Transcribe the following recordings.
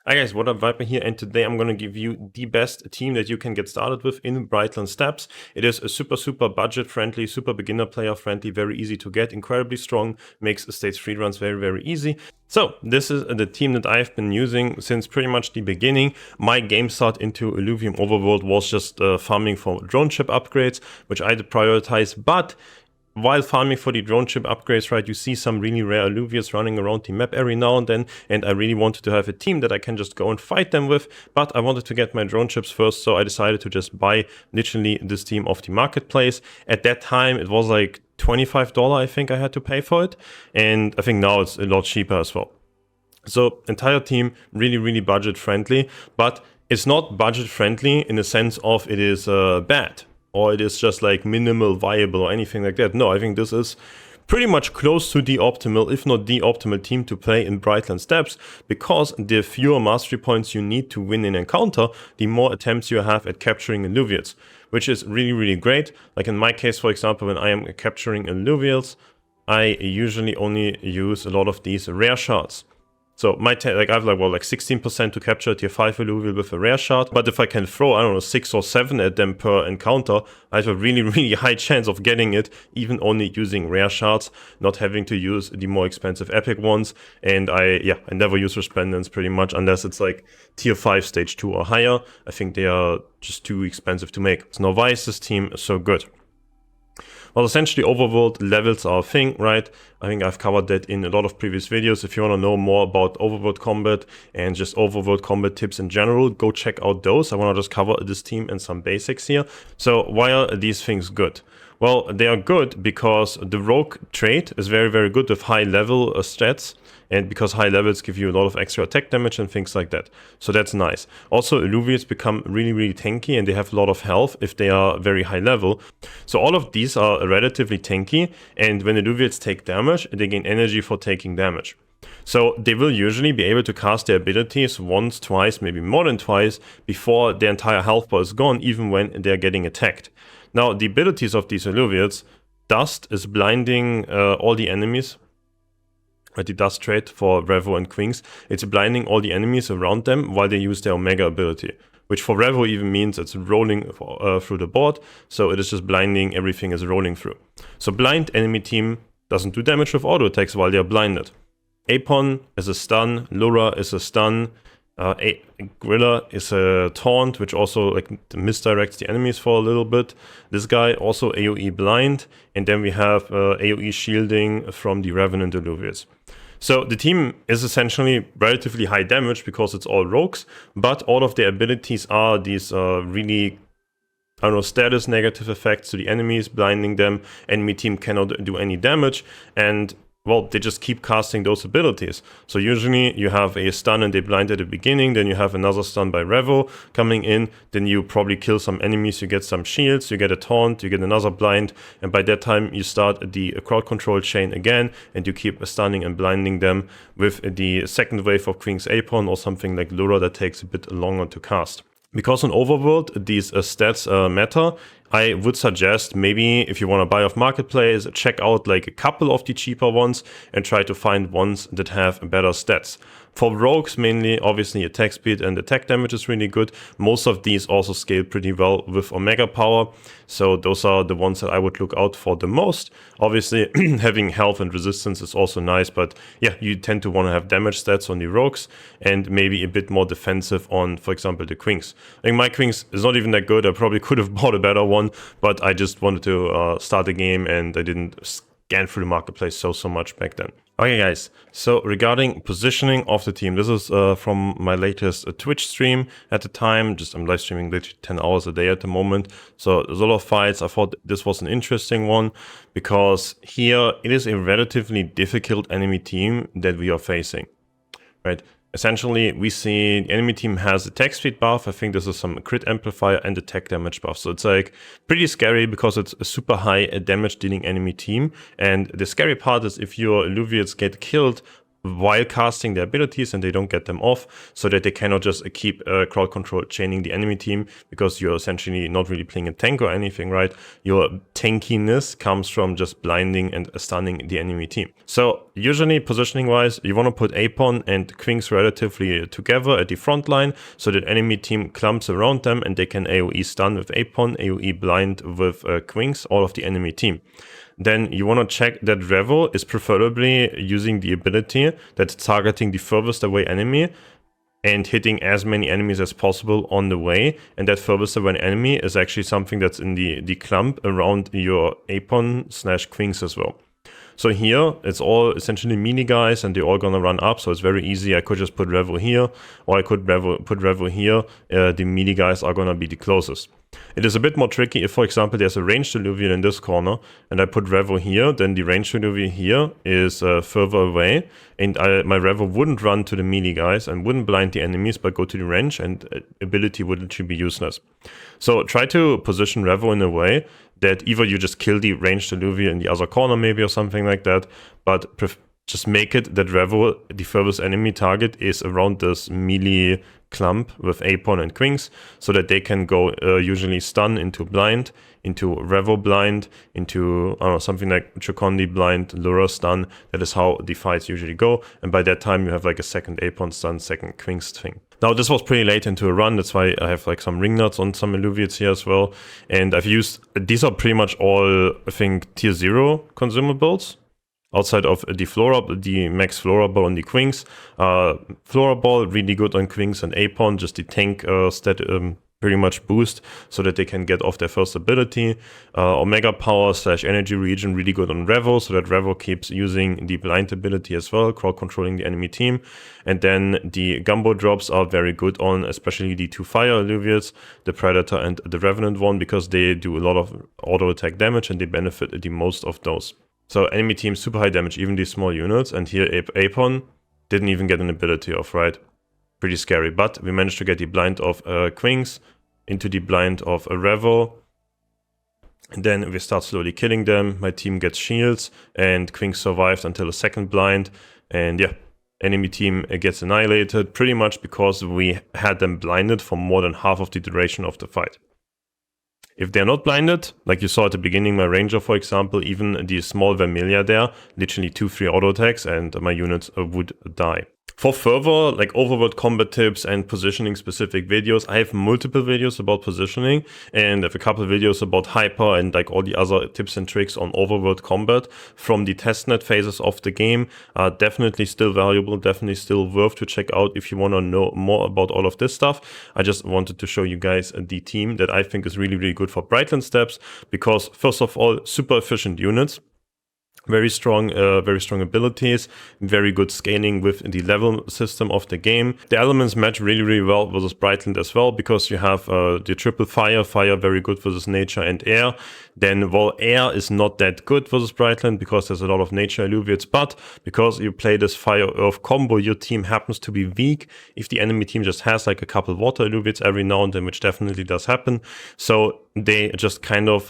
Hi guys, what up, Viper here, and today I'm gonna give you the best team that you can get started with in Brightland Steps. It is a super budget friendly, super beginner player friendly, very easy to get, incredibly strong, makes stage 3 runs very easy. So this is the team that I've been using since pretty much the beginning. My game start into Illuvium Overworld was just farming for drone ship upgrades, which I did prioritize, but while farming for the drone ship upgrades, right, you see some really rare Illuvians running around the map every now and then, and I really wanted to have a team that I can just go and fight them with, but I wanted to get my drone ships first, so I decided to just buy literally this team off the marketplace. At that time, it was like $25, I think I had to pay for it, and I think now it's a lot cheaper as well. So entire team really budget friendly, but it's not budget friendly in the sense of it is bad, or it is just like minimal viable or anything like that. No, I think this is pretty much close to the optimal, if not the optimal team to play in Brightland Steps, because the fewer mastery points you need to win an encounter, the more attempts you have at capturing Illuvians, which is really great. Like in my case, for example, when I am capturing Illuvians, I usually only use a lot of these rare shards. So my I have like 16% to capture tier 5 Illuvial with a rare shard, but if I can throw, I don't know, 6 or 7 at them per encounter, I have a really high chance of getting it, even only using rare shards, not having to use the more expensive epic ones. And I never use Resplendence pretty much, unless it's like tier 5 stage 2 or higher. I think they are just too expensive to make. So now why is this team so good? Well, essentially overworld levels are a thing, right? I think I've covered that in a lot of previous videos. If you want to know more about overworld combat and just overworld combat tips in general, go check out those. I want to just cover this team and some basics here. So why are these things good? Well, they are good because the rogue trait is very good with high level stats, and because high levels give you a lot of extra attack damage and things like that. So that's nice. Also, Illuvians become really tanky, and they have a lot of health if they are very high level. So all of these are relatively tanky, and when Illuvians take damage, they gain energy for taking damage. So they will usually be able to cast their abilities once, twice, maybe more than twice before their entire health bar is gone, even when they're getting attacked. Now, the abilities of these Illuvians, Dust is blinding all the enemies. The Dust trait for Revo and Quinks, it's blinding all the enemies around them while they use their Omega ability, which for Revo even means it's rolling through the board, so it is just blinding everything is rolling through. So blind enemy team doesn't do damage with auto attacks while they are blinded. Apon is a stun, Lura is a stun, Gorilla is a taunt, which also like misdirects the enemies for a little bit. This guy also AoE blind, and then we have AoE shielding from the Revenant Illuvians. So the team is essentially relatively high damage because it's all rogues, but all of their abilities are these really, I don't know, status negative effects to the enemies, blinding them. Enemy team cannot do any damage, and well, they just keep casting those abilities. So usually you have a stun and they blind at the beginning, then you have another stun by Revo coming in, then you probably kill some enemies, you get some shields, you get a taunt, you get another blind, and by that time you start the crowd control chain again, and you keep stunning and blinding them with the second wave of Queen's Apron or something like Lura that takes a bit longer to cast. Because in Overworld these stats matter, I would suggest maybe if you want to buy off marketplace, check out like a couple of the cheaper ones and try to find ones that have better stats. For rogues mainly, obviously attack speed and attack damage is really good. Most of these also scale pretty well with Omega power, so those are the ones that I would look out for the most. Obviously having health and resistance is also nice, but yeah, you tend to want to have damage stats on the rogues and maybe a bit more defensive on, for example, the Quinks. I think my Quinks is not even that good. I probably could have bought a better one, but I just wanted to start the game and I didn't scan through the marketplace so much back then. Okay guys, so regarding positioning of the team, this is from my latest Twitch stream at the time. I'm live streaming literally 10 hours a day at the moment, so there's a lot of fights. I thought this was an interesting one because here it is a relatively difficult enemy team that we are facing, right? Essentially, we see the enemy team has attack speed buff. I think this is some crit amplifier and attack damage buff. So it's like pretty scary because it's a super high damage dealing enemy team. And the scary part is if your Illuvians get killed while casting their abilities, and they don't get them off, so that they cannot just keep crowd control chaining the enemy team, because you're essentially not really playing a tank or anything, right? Your tankiness comes from just blinding and stunning the enemy team. So usually positioning wise, you want to put Apon and Quinks relatively together at the front line, so that enemy team clumps around them and they can AoE stun with Apon, AoE blind with Quinks, all of the enemy team. Then you want to check that Revo is preferably using the ability that's targeting the furthest away enemy and hitting as many enemies as possible on the way. And that furthest away enemy is actually something that's in the clump around your Apon/Quinks as well. So here, it's all essentially melee guys, and they're all gonna run up, so it's very easy. I could just put Revo here, or I could put Revo here. The melee guys are gonna be the closest. It is a bit more tricky if, for example, there's a ranged Illuvian in this corner, and I put Revo here, then the ranged Illuvian here is further away, and my Revo wouldn't run to the melee guys and wouldn't blind the enemies, but go to the range, and ability would literally be useless. So try to position Revo in a way that either you just kill the ranged Illuvian in the other corner maybe, or something like that, but just make it that Revo, the furthest enemy target, is around this melee clump with Apon and Quinks, so that they can go usually stun into blind, into Revo blind, into something like Chocondi blind, Lura stun. That is how the fights usually go, and by that time you have like a second Apon stun, second Quinks thing. Now this was pretty late into a run, that's why I have like some ring nuts on some Illuviates here as well, and I've used, these are pretty much all, I think, tier 0 consumables. Outside of the max Flora Ball on the Quinks. Flora Ball, really good on Quinks and Apon, just the tank stat pretty much boost, so that they can get off their first ability. Omega Power / Energy Region, really good on Revo, so that Revo keeps using the blind ability as well, crowd controlling the enemy team. And then the Gumbo drops are very good on especially the 2 fire Illuviates, the Predator and the Revenant one, because they do a lot of auto attack damage and they benefit the most of those. So enemy team super high damage, even these small units, and here Apon didn't even get an ability off, right? Pretty scary, but we managed to get the blind of Quinks into the blind of a Revo, and then we start slowly killing them. My team gets shields, and Quinks survived until the second blind, and yeah, enemy team gets annihilated, pretty much because we had them blinded for more than half of the duration of the fight. If they're not blinded, like you saw at the beginning, my Ranger, for example, even the small Vermilia there, literally 2-3 auto attacks, and my units would die. For further like overworld combat tips and positioning specific videos, I have multiple videos about positioning, and I have a couple of videos about hyper and like all the other tips and tricks on overworld combat from the testnet phases of the game. Definitely still valuable, definitely still worth to check out if you want to know more about all of this stuff. I just wanted to show you guys the team that I think is really, really good for Brightland Steps, because first of all, super efficient units. Very strong abilities, very good scaling with the level system of the game. The elements match really, really well versus Brightland as well, because you have the triple fire, very good versus nature and air. Then, while air is not that good versus Brightland because there's a lot of nature Illuviates, but because you play this fire-earth combo, your team happens to be weak if the enemy team just has like a couple water Illuviates every now and then, which definitely does happen. So they just kind of,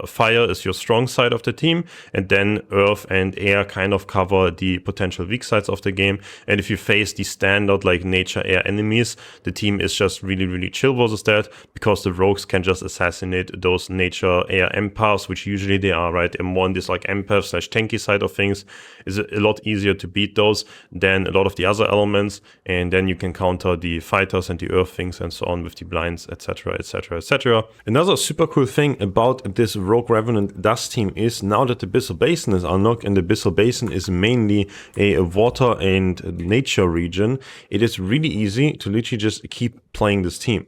fire is your strong side of the team, and then earth and air kind of cover the potential weak sides of the game. And if you face the standard like nature air enemies, the team is just really, really chill versus that, because the rogues can just assassinate those nature air empaths, which usually they are, right? And more on this like empath / tanky side of things is a lot easier to beat those than a lot of the other elements. And then you can counter the fighters and the earth things and so on with the blinds, etc, etc, etc. Another super cool thing about this Rogue Revenant Dust team is now that the Abyssal Basin is unlocked, and the Abyssal Basin is mainly a water and nature region, it is really easy to literally just keep playing this team.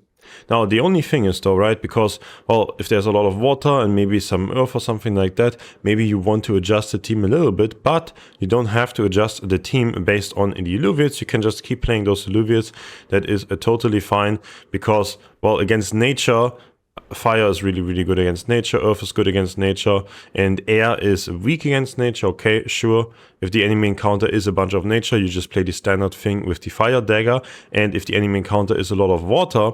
Now, the only thing is though, right, because, well, if there's a lot of water and maybe some earth or something like that, maybe you want to adjust the team a little bit, but you don't have to adjust the team based on the Illuviates. You can just keep playing those Illuviates. That is totally fine, because, well, against nature, Fire is really, really good against nature, earth is good against nature, and air is weak against nature. Okay, sure. If the enemy encounter is a bunch of nature, you just play the standard thing with the fire dagger. And if the enemy encounter is a lot of water,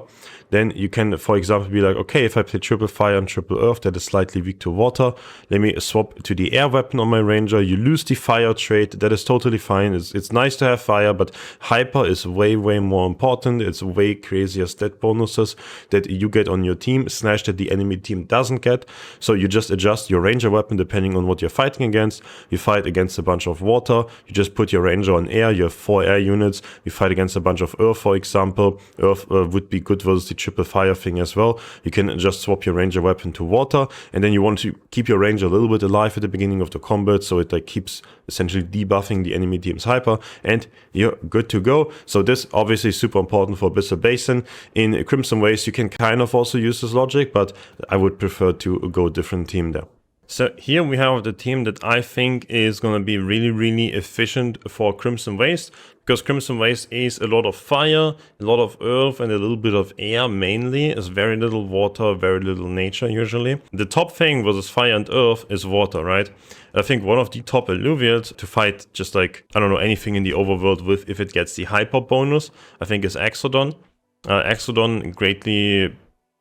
then you can, for example, be like, okay, if I play triple fire and triple earth, that is slightly weak to water, let me swap to the air weapon on my ranger. You lose the fire trait, that is totally fine. It's nice to have fire, but hyper is way, way more important. It's way crazier stat bonuses that you get on your team, / that the enemy team doesn't get. So you just adjust your ranger weapon depending on what you're fighting against. You fight against a bunch of water, you just put your ranger on air, you have 4 air units. You fight against a bunch of earth, for example. Earth would be good versus the triple fire thing as well. You can just swap your ranger weapon to water, and then you want to keep your ranger a little bit alive at the beginning of the combat, so it like keeps essentially debuffing the enemy team's hyper, and you're good to go. So this obviously is super important for Abyssal Basin. In Crimson Waste you can kind of also use this logic, but I would prefer to go a different team there. So here we have the team that I think is going to be really, really efficient for Crimson Waste, because Crimson Waste is a lot of fire, a lot of earth, and a little bit of air mainly. It's very little water, very little nature usually. The top thing versus fire and earth is water, right? I think one of the top alluvials to fight just like, I don't know, anything in the overworld with, if it gets the hyper bonus, I think is Exodon. Exodon greatly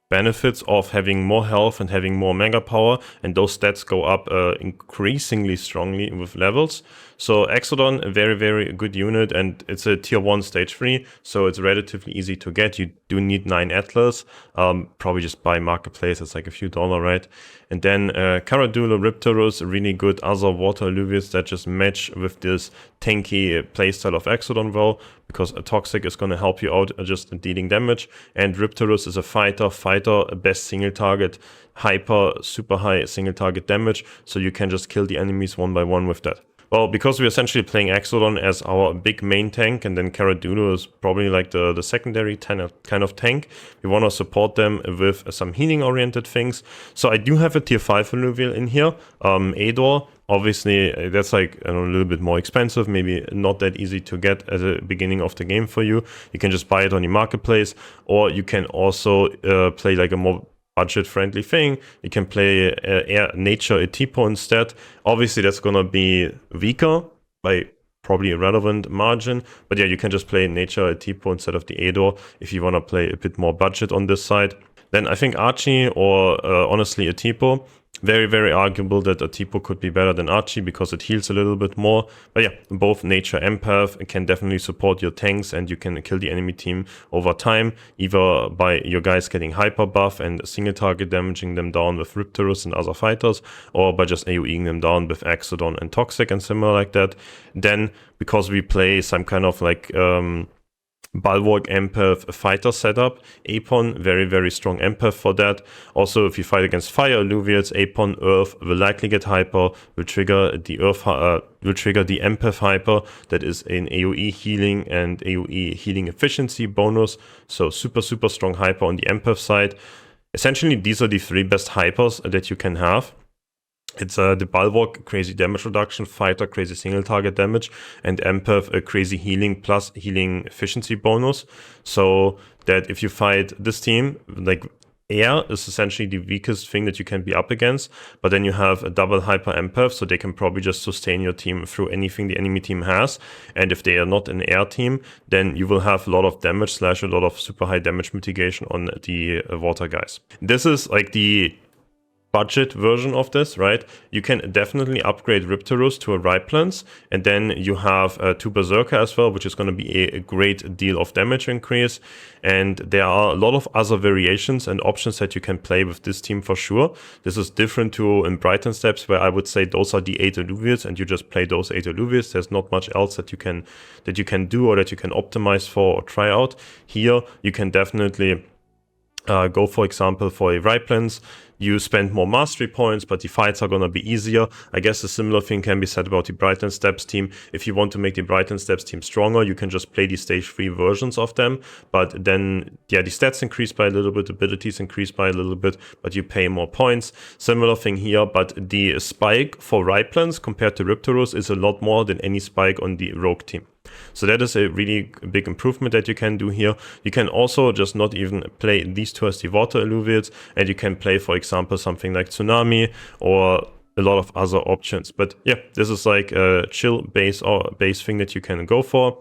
benefits of having more health and having more mega power, and those stats go up increasingly strongly with levels. So Exodon, a very, very good unit, and it's a tier 1 stage 3, so it's relatively easy to get. You do need 9 Atlas, probably just buy Marketplace, it's like a few $, right? And then Caradula, Riptorus, really good other water alluvials that just match with this tanky playstyle of Exodon well, because a Toxic is going to help you out just dealing damage, and Riptorus is a fighter, best single target, hyper, super high single target damage, so you can just kill the enemies one by one with that. Well, because we're essentially playing Exodon as our big main tank, and then Caradula is probably like the secondary kind of tank, we want to support them with some healing-oriented things. So I do have a tier 5 alluvial in here, Ador. Obviously, that's like, I don't know, a little bit more expensive, maybe not that easy to get at the beginning of the game for you. You can just buy it on the marketplace, or you can also play like a more budget-friendly thing. You can play Nature Atipo instead. Obviously, that's gonna be weaker by probably a relevant margin, but yeah, you can just play Nature Atipo instead of the Ador if you want to play a bit more budget on this side. Then I think Archie or honestly Atipo. Very, very arguable that Atipo could be better than Archie because it heals a little bit more. But yeah, both Nature Empath can definitely support your tanks, and you can kill the enemy team over time, either by your guys getting hyper buff and single target damaging them down with Riptorus and other fighters, or by just AoEing them down with Exodon and Toxic and similar like that. Then, because we play some kind of like Bulwark Empath fighter setup, Apon, very, very strong Empath for that. Also, if you fight against fire alluvials, Apon Earth will likely get hyper, will trigger the Empath hyper, that is an AoE healing and AoE healing efficiency bonus. So super, super strong hyper on the Empath side. Essentially, these are the 3 best hypers that you can have. It's the Bulwark, crazy damage reduction, fighter, crazy single target damage, and Empath, a crazy healing plus healing efficiency bonus. So that if you fight this team, like air is essentially the weakest thing that you can be up against, but then you have a double hyper Empath, so they can probably just sustain your team through anything the enemy team has. And if they are not an air team, then you will have a lot of damage / a lot of super high damage mitigation on the water guys. This is like the budget version of this, right? You can definitely upgrade Riptorus to a Riplance, and then you have 2 Berserker as well, which is going to be a great deal of damage increase. And there are a lot of other variations and options that you can play with this team for sure. This is different to in Brightland Steps, where I would say those are the 8 alluvials, and you just play those 8 alluvials. There's not much else that you can do or that you can optimize for or try out. Here, you can definitely go, for example, for a Riplance. you spend more mastery points, but the fights are gonna be easier. I guess a similar thing can be said about the Brightland Steps team. If you want to make the Brightland Steps team stronger, you can just play the stage 3 versions of them, but then, yeah, the stats increase by a little bit, abilities increase by a little bit, but you pay more points. Similar thing here, but the spike for Riplands compared to Riptorus is a lot more than any spike on the Rogue team. So that is a really big improvement that you can do here. You can also just not even play these two as the water Illuviates, and you can play, for example, something like Tsunami or a lot of other options. But yeah, this is like a chill base or base thing that you can go for.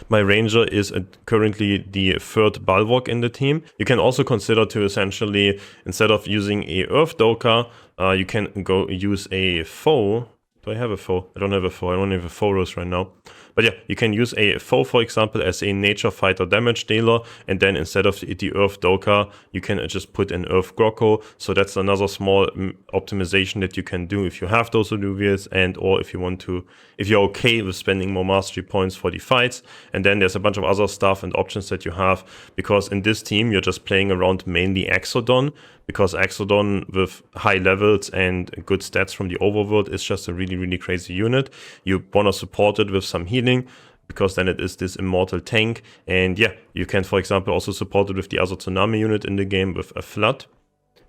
My Ranger is currently the 3rd Bulwark in the team. You can also consider to essentially, instead of using a Earth Doka, you can go use a foe. Do I have a foe? I don't have a foe. I don't have a Forest right now. But yeah, you can use a foe, for example, as a nature fighter damage dealer. And then instead of the Earth Doka, you can just put an Earth Grokko. So that's another small optimization that you can do if you have those Illuviates, and or if you want to, if you're okay with spending more mastery points for the fights. And then there's a bunch of other stuff and options that you have, because in this team, you're just playing around mainly Exodon, because Exodon with high levels and good stats from the overworld is just a really, really crazy unit. You want to support it with some healing, because then it is this immortal tank. And yeah, you can, for example, also support it with the other Tsunami unit in the game with a Flood.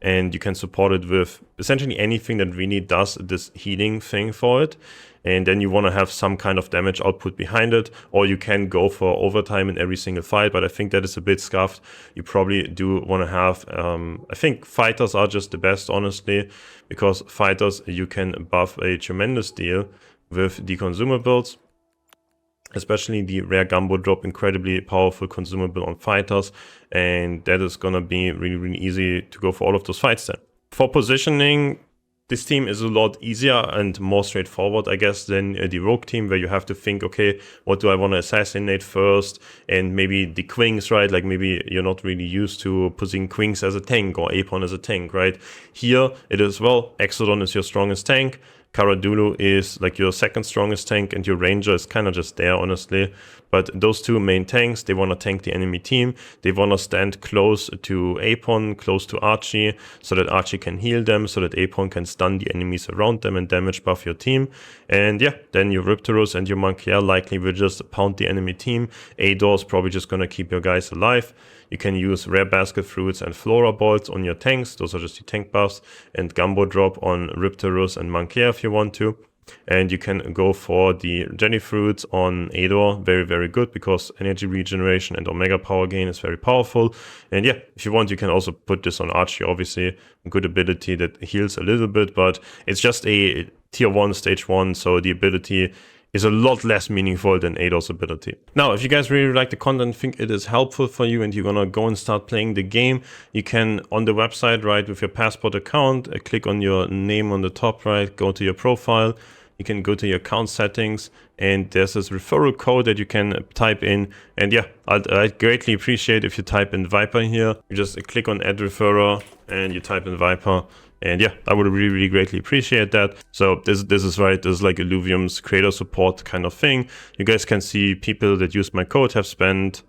And you can support it with essentially anything that really does this healing thing for it. And then you want to have some kind of damage output behind it, or you can go for overtime in every single fight, but I think that is a bit scuffed. You probably do want to have, I think fighters are just the best, honestly, because fighters, you can buff a tremendous deal with the consumables, especially the rare Gumbo drop, incredibly powerful consumable on fighters, and that is gonna be really, really easy to go for all of those fights then. For positioning, this team is a lot easier and more straightforward, I guess, than the Rogue team, where you have to think, okay, what do I want to assassinate first? And maybe the Quings, right? Like maybe you're not really used to putting Quings as a tank or Apon as a tank, right? Here it is, well, Exodon is your strongest tank. Karadulu is like your 2nd strongest tank, and your Ranger is kind of just there, honestly. But those two main tanks, they want to tank the enemy team. They want to stand close to Apon, close to Archie, so that Archie can heal them, so that Apon can stun the enemies around them and damage buff your team. And yeah, then your Riptorus and your Mankier likely will just pound the enemy team. Ador is probably just going to keep your guys alive. You can use Rare Basket Fruits and Flora Balls on your tanks. Those are just the tank buffs. And Gumbo Drop on Riptorus and Mankier if you want to. And you can go for the Jelly Fruits on Ador. Very, very good, because energy regeneration and Omega power gain is very powerful. And yeah, if you want, you can also put this on Archie, obviously. A good ability that heals a little bit, but it's just a tier 1, stage 1, so the ability is a lot less meaningful than Ador's ability. Now, if you guys really like the content, think it is helpful for you, and you're gonna go and start playing the game, you can, on the website, right, with your Passport account, click on your name on the top right, go to your profile, you can go to your account settings, and there's this referral code that you can type in. And yeah, I'd greatly appreciate if you type in Viper here. You just click on add referrer and you type in Viper. And yeah, I would really, really greatly appreciate that. So this is right, this is like Illuvium's creator support kind of thing. You guys can see people that use my code have spent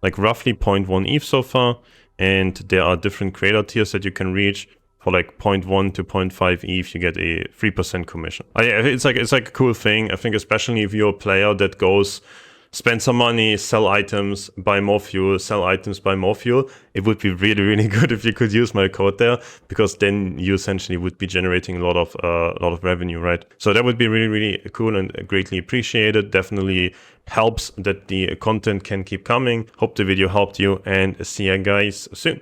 like roughly 0.1 ETH so far. And there are different creator tiers that you can reach. For like 0.1 to 0.5 ETH, you get a 3% commission. It's like a cool thing. I think especially if you're a player that goes spend some money, sell items, buy more fuel, sell items, buy more fuel, it would be really, really good if you could use my code there, because then you essentially would be generating a lot of revenue, right? So that would be really, really cool and greatly appreciated. Definitely helps that the content can keep coming. Hope the video helped you, and see you guys soon.